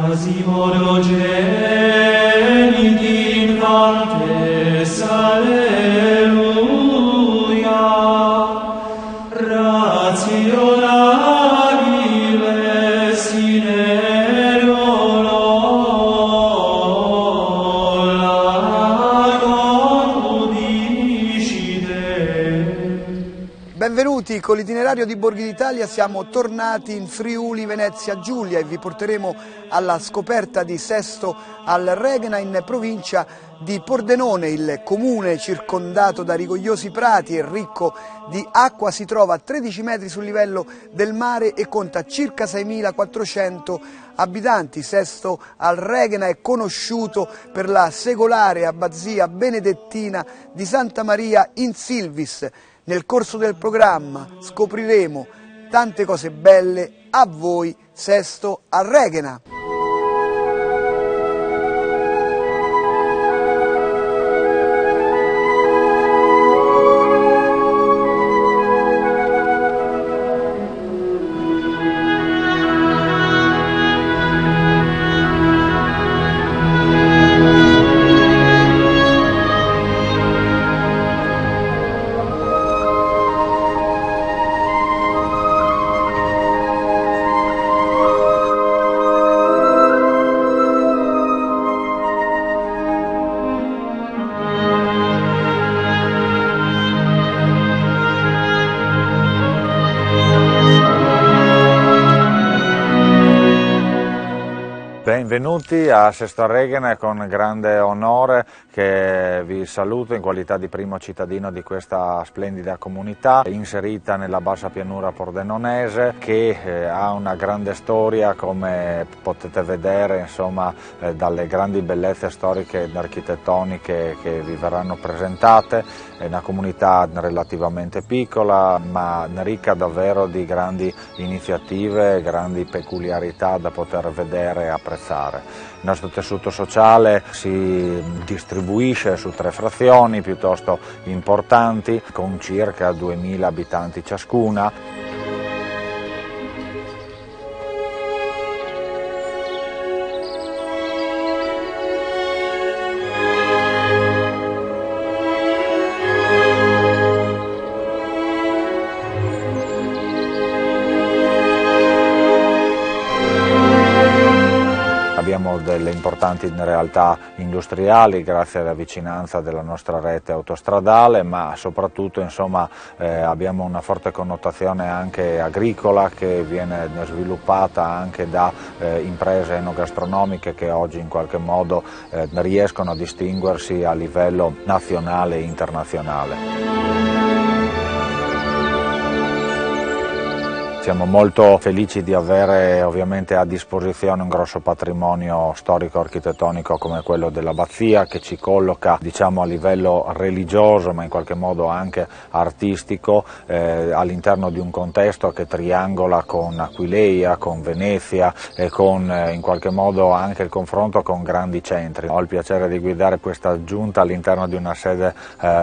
Quasimodo geniti infantes, alleluia, rationabile sine lola concudicide. Benvenuti, con l'itinerario di Borghi d'Italia siamo tornati in Friuli Venezia Giulia e vi porteremo alla scoperta di Sesto al Reghena in provincia di Pordenone. Il comune, circondato da rigogliosi prati e ricco di acqua, si trova a 13 metri sul livello del mare e conta circa 6.400 abitanti. Sesto al Reghena è conosciuto per la segolare abbazia benedettina di Santa Maria in Silvis. Nel corso del programma scopriremo tante cose belle. A voi Sesto al Reghena! Benvenuti a Sesto al Reghena, è con grande onore che vi saluto in qualità di primo cittadino di questa splendida comunità inserita nella bassa pianura pordenonese, che ha una grande storia, come potete vedere, insomma, dalle grandi bellezze storiche ed architettoniche che vi verranno presentate. È una comunità relativamente piccola ma ricca davvero di grandi iniziative, grandi peculiarità da poter vedere e apprezzare. Il nostro tessuto sociale si distribuisce su 3 frazioni piuttosto importanti, con circa 2.000 abitanti ciascuna. Abbiamo delle importanti realtà industriali grazie alla vicinanza della nostra rete autostradale, ma soprattutto, insomma, abbiamo una forte connotazione anche agricola che viene sviluppata anche da imprese enogastronomiche che oggi in qualche modo riescono a distinguersi a livello nazionale e internazionale. Siamo molto felici di avere ovviamente a disposizione un grosso patrimonio storico-architettonico come quello dell'abbazia, che ci colloca, diciamo, a livello religioso ma in qualche modo anche artistico all'interno di un contesto che triangola con Aquileia, con Venezia e con in qualche modo anche il confronto con grandi centri. Ho il piacere di guidare questa giunta all'interno di una sede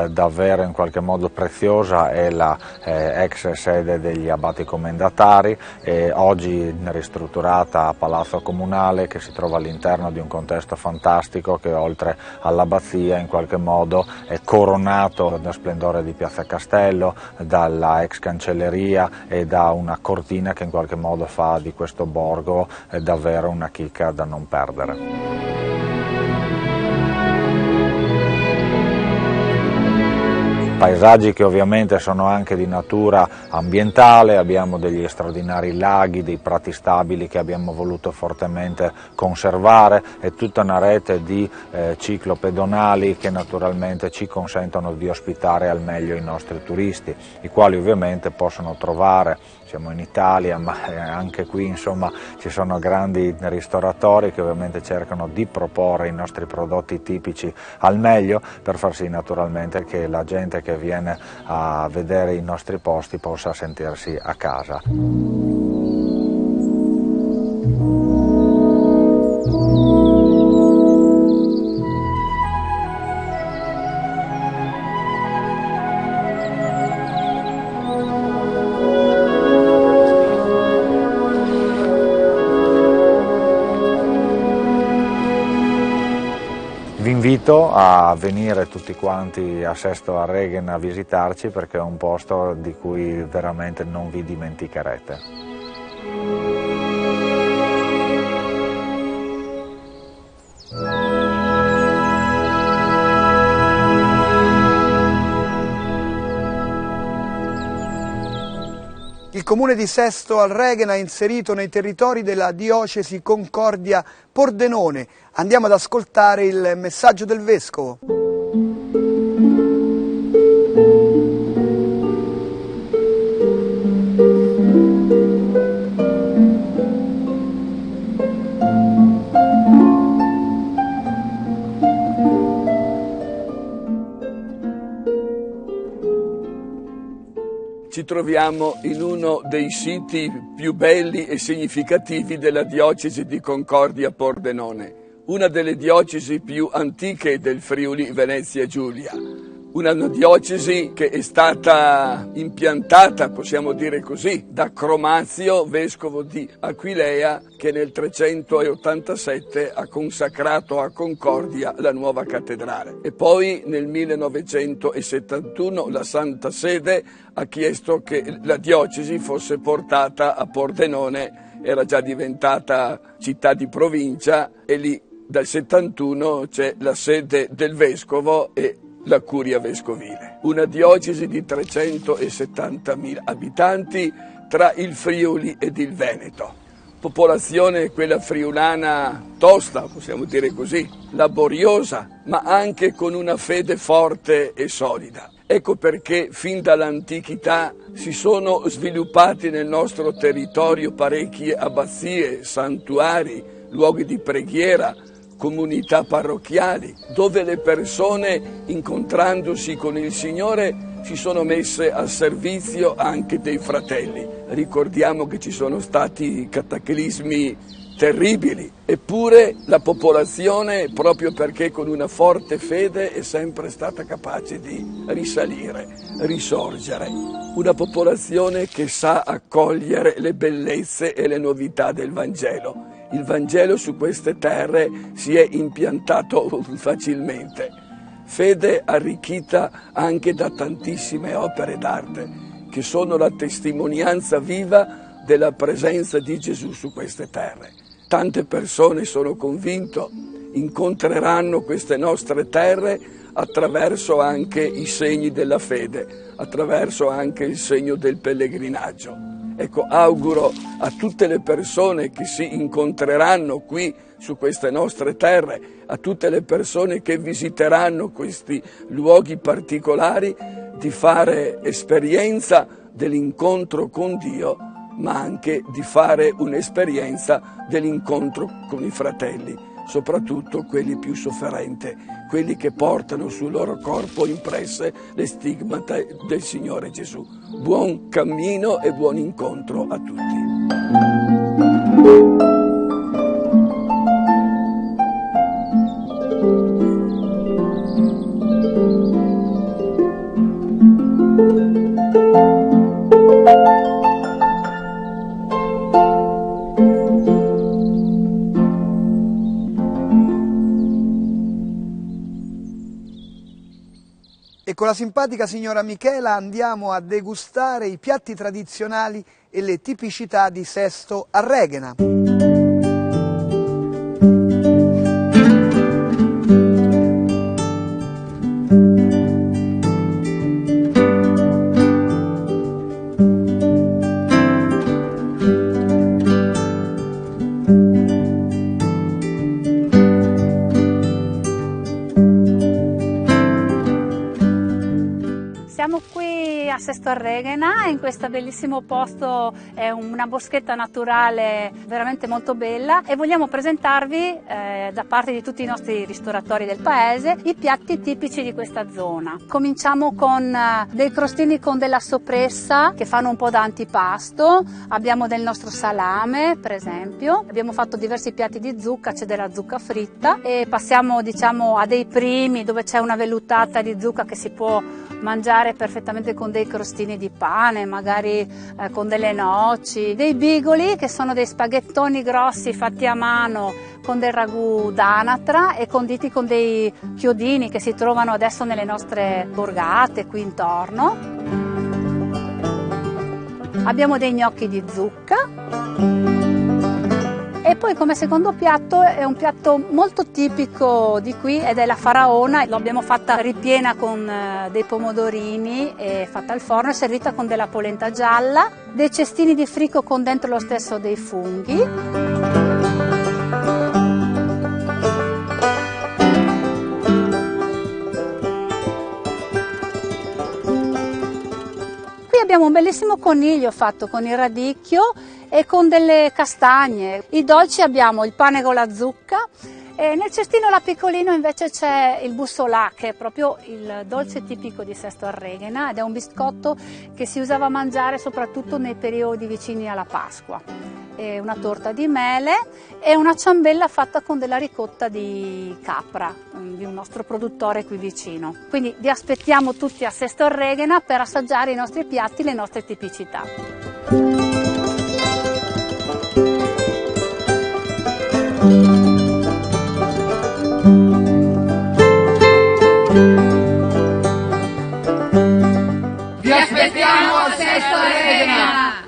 davvero in qualche modo preziosa, è la ex sede degli Abati Commendatari, oggi ristrutturata a Palazzo Comunale, che si trova all'interno di un contesto fantastico che oltre all'abbazia in qualche modo è coronato dal splendore di Piazza Castello, dalla ex cancelleria e da una cortina che in qualche modo fa di questo borgo davvero una chicca da non perdere. Paesaggi che ovviamente sono anche di natura ambientale, abbiamo degli straordinari laghi, dei prati stabili che abbiamo voluto fortemente conservare e tutta una rete di ciclopedonali che naturalmente ci consentono di ospitare al meglio i nostri turisti, i quali ovviamente possono trovare, siamo in Italia ma anche qui insomma ci sono grandi ristoratori che ovviamente cercano di proporre i nostri prodotti tipici al meglio per far sì naturalmente che la gente che viene a vedere i nostri posti possa sentirsi a casa. invito a venire tutti quanti a Sesto Arreghen a visitarci, perché è un posto di cui veramente non vi dimenticherete. Il comune di Sesto Arreghen ha inserito nei territori della diocesi Concordia Pordenone. Andiamo ad ascoltare il messaggio del Vescovo. Ci troviamo in uno dei siti più belli e significativi della diocesi di Concordia Pordenone, una delle diocesi più antiche del Friuli Venezia Giulia. Una diocesi che è stata impiantata, possiamo dire così, da Chromazio, vescovo di Aquileia, che nel 387 ha consacrato a Concordia la nuova cattedrale. E poi nel 1971 la Santa Sede ha chiesto che la diocesi fosse portata a Pordenone, era già diventata città di provincia, e lì dal 71 c'è la sede del vescovo e la curia vescovile. Una diocesi di 370.000 abitanti tra il Friuli ed il Veneto. Popolazione quella friulana tosta, possiamo dire così, laboriosa, ma anche con una fede forte e solida. Ecco perché fin dall'antichità si sono sviluppati nel nostro territorio parecchie abbazie, santuari, luoghi di preghiera, comunità parrocchiali, dove le persone, incontrandosi con il Signore, si sono messe al servizio anche dei fratelli. Ricordiamo che ci sono stati cataclismi terribili, eppure la popolazione, proprio perché con una forte fede, è sempre stata capace di risalire, risorgere. Una popolazione che sa accogliere le bellezze e le novità del Vangelo. Il Vangelo su queste terre si è impiantato facilmente. Fede arricchita anche da tantissime opere d'arte, che sono la testimonianza viva della presenza di Gesù su queste terre. Tante persone, sono convinto, incontreranno queste nostre terre attraverso anche i segni della fede, attraverso anche il segno del pellegrinaggio. Ecco, auguro a tutte le persone che si incontreranno qui su queste nostre terre, a tutte le persone che visiteranno questi luoghi particolari, di fare esperienza dell'incontro con Dio, ma anche di fare un'esperienza dell'incontro con i fratelli, soprattutto quelli più sofferenti, quelli che portano sul loro corpo impresse le stigmate del Signore Gesù. Buon cammino e buon incontro a tutti. E con la simpatica signora Michela andiamo a degustare i piatti tradizionali e le tipicità di Sesto Arreghen. Siamo qui a Sesto Arreghen, in questo bellissimo posto, è una boschetta naturale veramente molto bella, e vogliamo presentarvi da parte di tutti i nostri ristoratori del paese i piatti tipici di questa zona. Cominciamo con dei crostini con della soppressa che fanno un po' da antipasto, abbiamo del nostro salame per esempio, abbiamo fatto diversi piatti di zucca, c'è della zucca fritta, e passiamo a dei primi dove c'è una vellutata di zucca che si può mangiare perfettamente con dei crostini di pane, magari con delle noci, dei bigoli che sono dei spaghettoni grossi fatti a mano con del ragù d'anatra e conditi con dei chiodini che si trovano adesso nelle nostre borgate qui intorno. Abbiamo dei gnocchi di zucca. E poi come secondo piatto è un piatto molto tipico di qui ed è la faraona. L'abbiamo fatta ripiena con dei pomodorini e fatta al forno e servita con della polenta gialla, dei cestini di fricco con dentro lo stesso dei funghi. Qui abbiamo un bellissimo coniglio fatto con il radicchio e con delle castagne. I dolci abbiamo il pane con la zucca e nel cestino là piccolino invece c'è il bussolà, che è proprio il dolce tipico di Sesto Arreghena ed è un biscotto che si usava a mangiare soprattutto nei periodi vicini alla Pasqua. E una torta di mele e una ciambella fatta con della ricotta di capra di un nostro produttore qui vicino. Quindi vi aspettiamo tutti a Sesto Arreghena per assaggiare i nostri piatti, le nostre tipicità. Vi aspettiamo a Sesto Arreghena!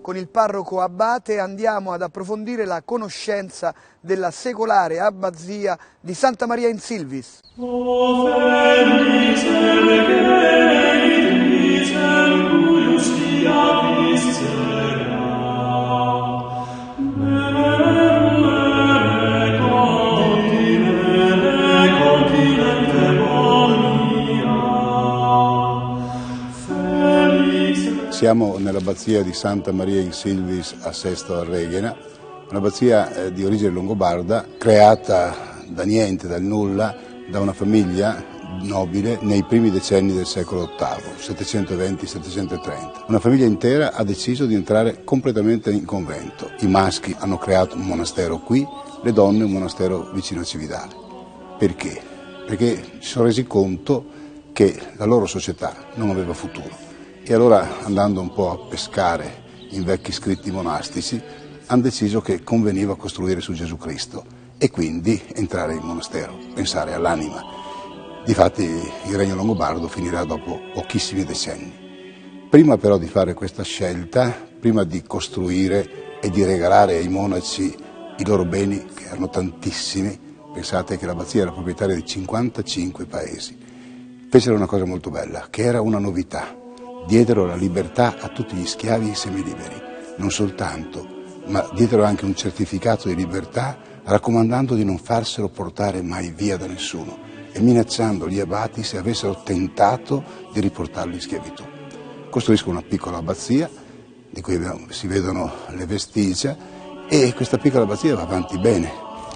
Con il parroco Abate andiamo ad approfondire la conoscenza della secolare abbazia di Santa Maria in Silvis. O felix ergeitis erguius dia viscera, continente bonia. Siamo nell'abbazia di Santa Maria in Silvis a Sesto Arreghena, un'abbazia di origine longobarda creata da niente, dal nulla, da una famiglia nobile nei primi decenni del secolo VIII, 720-730. Una famiglia intera ha deciso di entrare completamente in convento. I maschi hanno creato un monastero qui, le donne un monastero vicino a Cividale. Perché? Perché si sono resi conto che la loro società non aveva futuro. E allora, andando un po' a pescare in vecchi scritti monastici, hanno deciso che conveniva costruire su Gesù Cristo e quindi entrare in monastero, pensare all'anima. Difatti il regno longobardo finirà dopo pochissimi decenni. Prima però di fare questa scelta, prima di costruire e di regalare ai monaci i loro beni, che erano tantissimi, pensate che l'abbazia era proprietaria di 55 paesi, fecero una cosa molto bella, che era una novità. Diedero la libertà a tutti gli schiavi e i semiliberi, non soltanto, ma diedero anche un certificato di libertà raccomandando di non farselo portare mai via da nessuno e minacciando gli abati se avessero tentato di riportarli in schiavitù. Costruiscono una piccola abbazia di cui si vedono le vestigia e questa piccola abbazia va avanti bene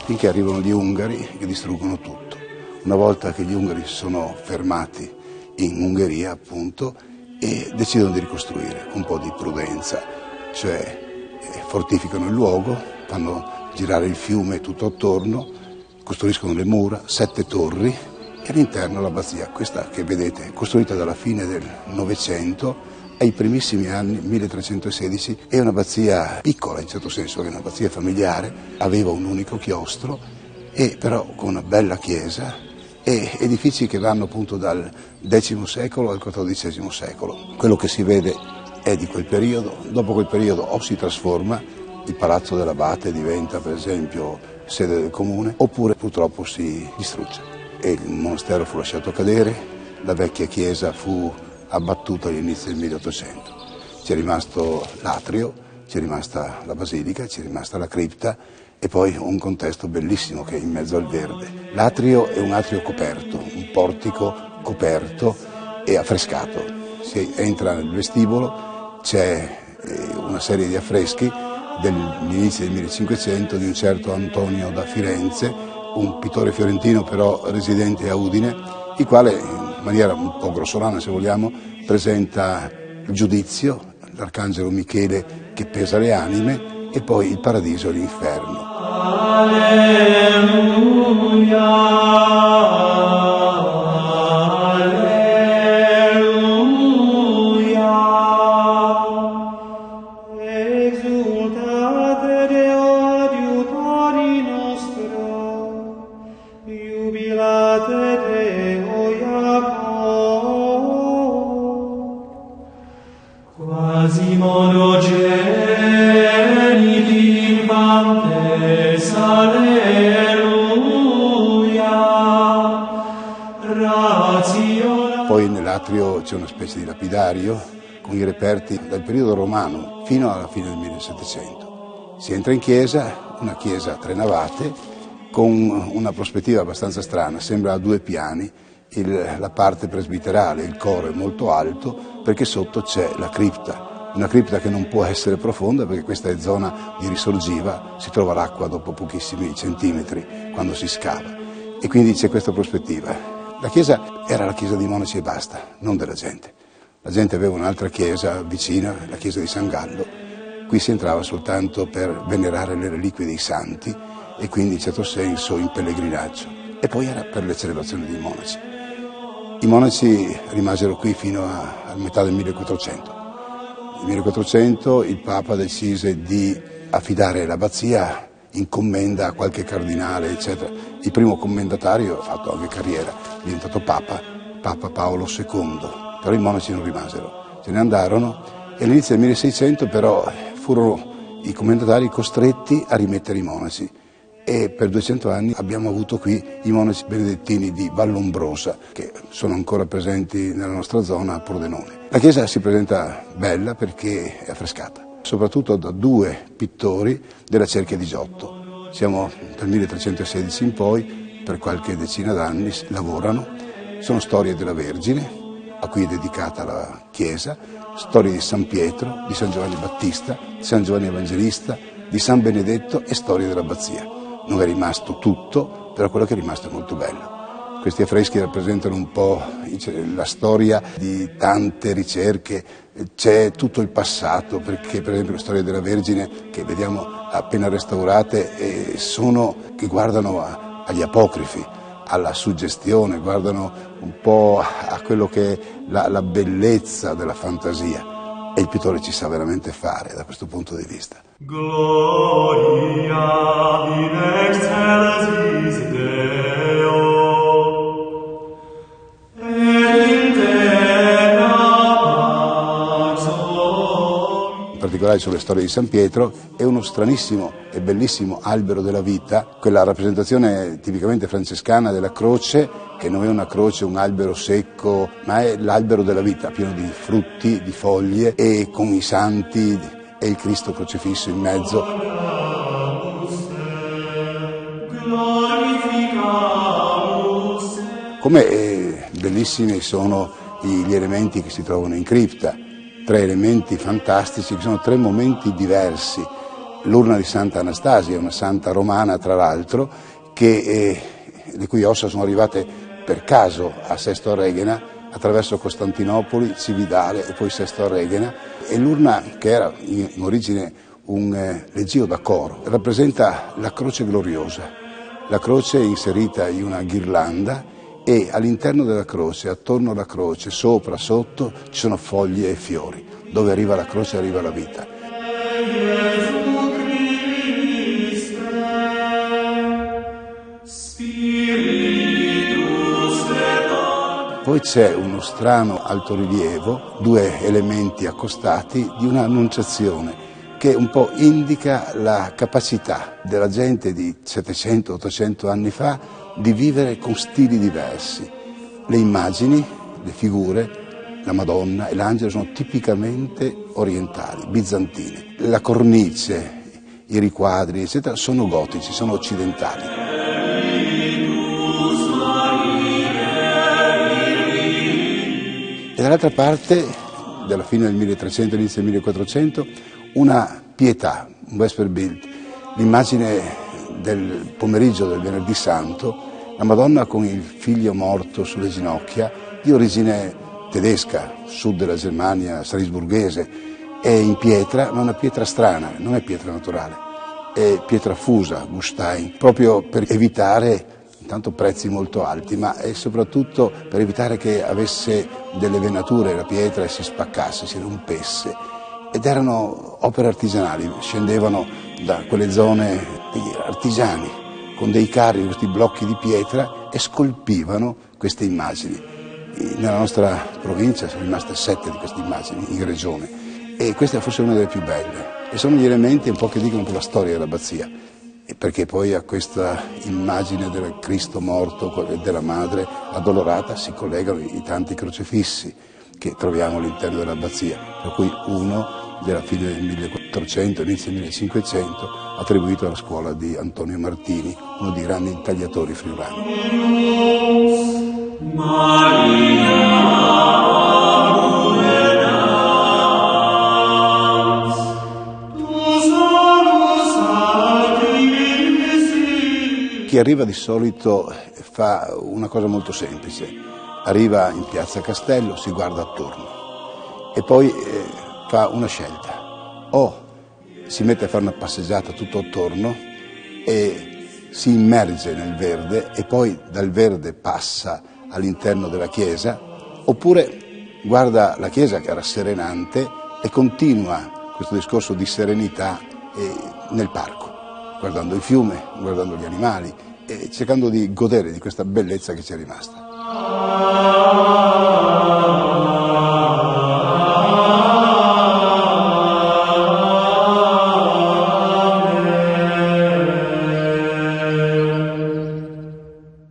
finché arrivano gli ungari che distruggono tutto. Una volta che gli ungari sono fermati in Ungheria, appunto, e decidono di ricostruire con un po' di prudenza, cioè fortificano il luogo, fanno girare il fiume tutto attorno, costruiscono le mura, 7 torri e all'interno l'abbazia, questa che vedete, costruita dalla fine del Novecento ai primissimi anni 1316, è un'abbazia piccola in certo senso, è un'abbazia familiare, aveva un unico chiostro e però con una bella chiesa e edifici che vanno appunto dal X secolo al XIV secolo. Quello che si vede è di quel periodo, dopo quel periodo o si trasforma, il palazzo dell'abate diventa per esempio sede del comune, oppure purtroppo si distrugge. E il monastero fu lasciato cadere, la vecchia chiesa fu abbattuta all'inizio del 1800. C'è rimasto l'atrio, c'è rimasta la basilica, c'è rimasta la cripta, e poi un contesto bellissimo che è in mezzo al verde. L'atrio è un atrio coperto, un portico coperto e affrescato. Si entra nel vestibolo, c'è una serie di affreschi degli inizi del 1500 di un certo Antonio da Firenze, un pittore fiorentino però residente a Udine, il quale in maniera un po' grossolana se vogliamo presenta il giudizio, l'arcangelo Michele che pesa le anime e poi il paradiso e l'inferno. Exultate Deo adiutori nostra, jubilate Deo Iaco, quasimodo geniti infantes, alleluia, razione. Poi nell'atrio c'è una specie di lapidario con i reperti dal periodo romano fino alla fine del 1700. Si entra in chiesa, una chiesa a 3 navate, con una prospettiva abbastanza strana, sembra a 2 piani, la parte presbiterale, il coro è molto alto perché sotto c'è la cripta, una cripta che non può essere profonda perché questa è zona di risorgiva, si trova l'acqua dopo pochissimi centimetri quando si scava e quindi c'è questa prospettiva. La chiesa era la chiesa dei monaci e basta, non della gente. La gente aveva un'altra chiesa vicina, la chiesa di San Gallo. Qui si entrava soltanto per venerare le reliquie dei santi e quindi in certo senso in pellegrinaggio. E poi era per le celebrazioni dei monaci. I monaci rimasero qui fino a metà del 1400. Nel 1400 il Papa decise di affidare l'abbazia in commenda a qualche cardinale, eccetera. Il primo commendatario ha fatto anche carriera, è diventato Papa Paolo II. Però i monaci non rimasero, se ne andarono e all'inizio del 1600 però furono i commendatari costretti a rimettere i monaci e per 200 anni abbiamo avuto qui i monaci benedettini di Vallombrosa che sono ancora presenti nella nostra zona a Pordenone. La chiesa si presenta bella perché è affrescata, soprattutto da 2 pittori della cerchia di Giotto. Siamo dal 1316 in poi, per qualche decina d'anni lavorano, sono storie della Vergine, a cui è dedicata la chiesa, storie di San Pietro, di San Giovanni Battista, di San Giovanni Evangelista, di San Benedetto e storie dell'abbazia. Non è rimasto tutto, però quello che è rimasto è molto bello. Questi affreschi rappresentano un po' la storia di tante ricerche, c'è tutto il passato, perché per esempio le storie della Vergine che vediamo appena restaurate che guardano agli apocrifi, alla suggestione, guardano un po' a quello che è la bellezza della fantasia e il pittore ci sa veramente fare da questo punto di vista. Gloria in excelsis Deo et in terra pax. In particolare sulle storie di San Pietro è uno stranissimo e bellissimo albero della vita, quella rappresentazione tipicamente francescana della croce, che non è una croce, un albero secco, ma è l'albero della vita, pieno di frutti, di foglie e con i santi e il Cristo crocifisso in mezzo. Come bellissimi sono gli elementi che si trovano in cripta, 3 elementi fantastici, che sono 3 momenti diversi. L'urna di Santa Anastasia, una santa romana tra l'altro, le cui ossa sono arrivate per caso a Sesto a Reghena, attraverso Costantinopoli, Cividale e poi Sesto a Reghena, e l'urna, che era in origine un leggio da coro, rappresenta la croce gloriosa. La croce è inserita in una ghirlanda e all'interno della croce, attorno alla croce, sopra, sotto, ci sono foglie e fiori. Dove arriva la croce arriva la vita. Poi c'è uno strano altorilievo, 2 elementi accostati di un'annunciazione che un po' indica la capacità della gente di 700-800 anni fa di vivere con stili diversi. Le immagini, le figure, la Madonna e l'angelo sono tipicamente orientali, bizantine. La cornice, i riquadri, eccetera, sono gotici, sono occidentali. E dall'altra parte, dalla fine del 1300 all'inizio del 1400, una pietà, un Vesperbild, l'immagine del pomeriggio del Venerdì Santo, la Madonna con il figlio morto sulle ginocchia, di origine tedesca, sud della Germania, salisburghese, è in pietra, ma una pietra strana, non è pietra naturale, è pietra fusa, Gustein, proprio per evitare intanto prezzi molto alti, ma soprattutto per evitare che avesse delle venature la pietra e si spaccasse, si rompesse. Ed erano opere artigianali, scendevano da quelle zone degli artigiani con dei carri, questi blocchi di pietra, e scolpivano queste immagini. Nella nostra provincia sono rimaste 7 di queste immagini in regione, e questa è forse una delle più belle. E sono gli elementi un po' che dicono un po' la storia dell'abbazia, perché poi a questa immagine del Cristo morto e della Madre addolorata si collegano i tanti crocefissi che troviamo all'interno dell'abbazia, per cui uno della fine del 1400, inizio del 1500, attribuito alla scuola di Antonio Martini, uno dei grandi intagliatori friulani. Chi arriva di solito fa una cosa molto semplice, arriva in piazza Castello, si guarda attorno e poi fa una scelta: o si mette a fare una passeggiata tutto attorno e si immerge nel verde e poi dal verde passa all'interno della chiesa, oppure guarda la chiesa che è rasserenante e continua questo discorso di serenità nel parco, guardando il fiume, guardando gli animali e cercando di godere di questa bellezza che ci è rimasta.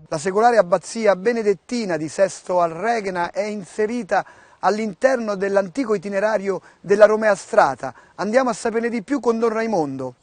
La secolare abbazia benedettina di Sesto al Reghena è inserita all'interno dell'antico itinerario della Romea Strata. Andiamo a saperne di più con Don Raimondo.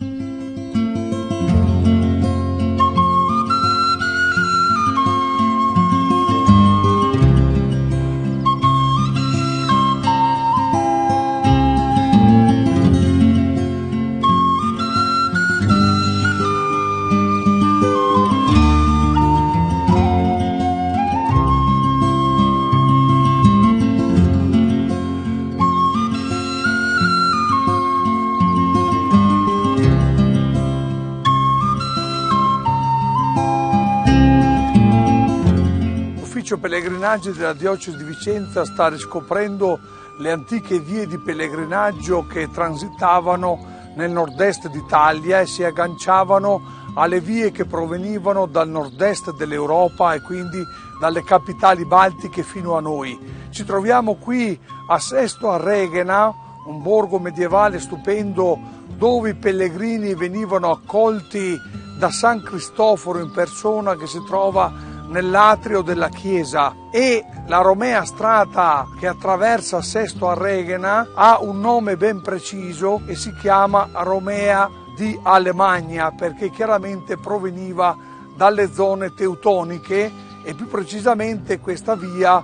L'ufficio pellegrinaggi della diocesi di Vicenza sta riscoprendo le antiche vie di pellegrinaggio che transitavano nel nord-est d'Italia e si agganciavano alle vie che provenivano dal nord-est dell'Europa e quindi dalle capitali baltiche fino a noi. Ci troviamo qui a Sesto al Reghena, un borgo medievale stupendo dove i pellegrini venivano accolti da San Cristoforo in persona, che si trova nell'atrio della chiesa, e la Romea Strata che attraversa Sesto al Reghena ha un nome ben preciso e si chiama Romea di Alemagna, perché chiaramente proveniva dalle zone teutoniche e più precisamente questa via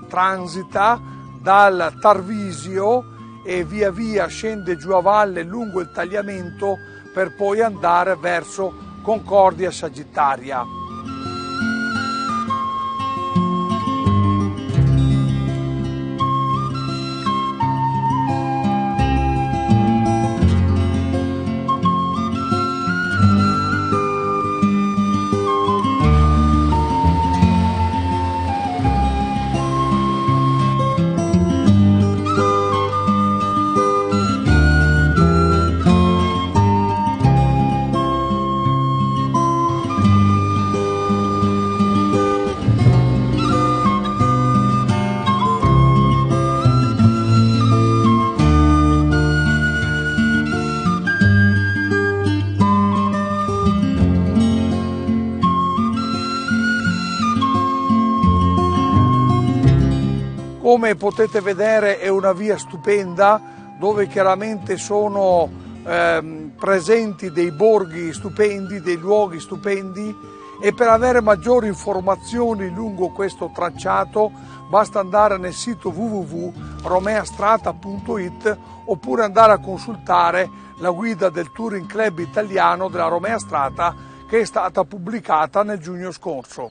transita dal Tarvisio e via via scende giù a valle lungo il tagliamento per poi andare verso Concordia Sagittaria. Come potete vedere è una via stupenda dove chiaramente sono presenti dei borghi stupendi, dei luoghi stupendi, e per avere maggiori informazioni lungo questo tracciato basta andare nel sito www.romeastrata.it oppure andare a consultare la guida del Touring Club italiano della Romea Strata che è stata pubblicata nel giugno scorso.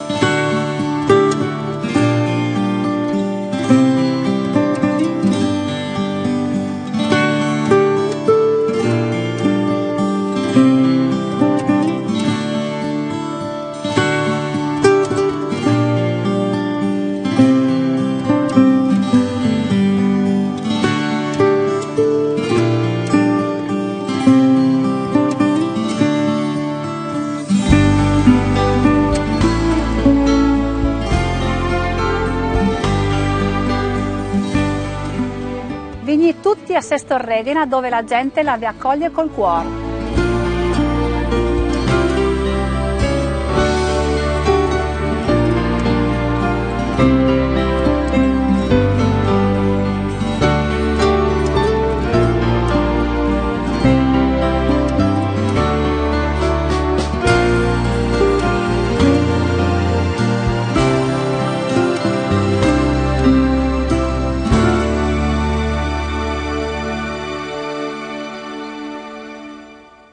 Quindi tutti a Sesto Regena, dove la gente la vi accoglie col cuore.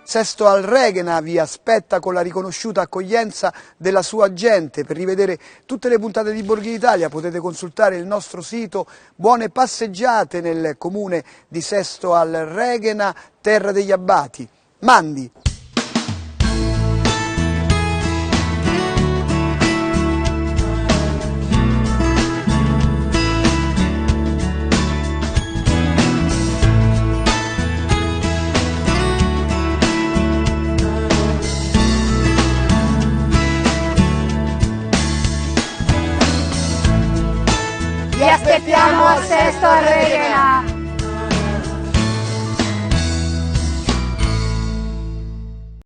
Sesto al Regena vi aspetta con la riconosciuta accoglienza della sua gente. Per rivedere tutte le puntate di Borghi d'Italia potete consultare il nostro sito. Buone passeggiate nel comune di Sesto al Regena, terra degli abbati. Mandi! Vi aspettiamo a Sesto al Regena!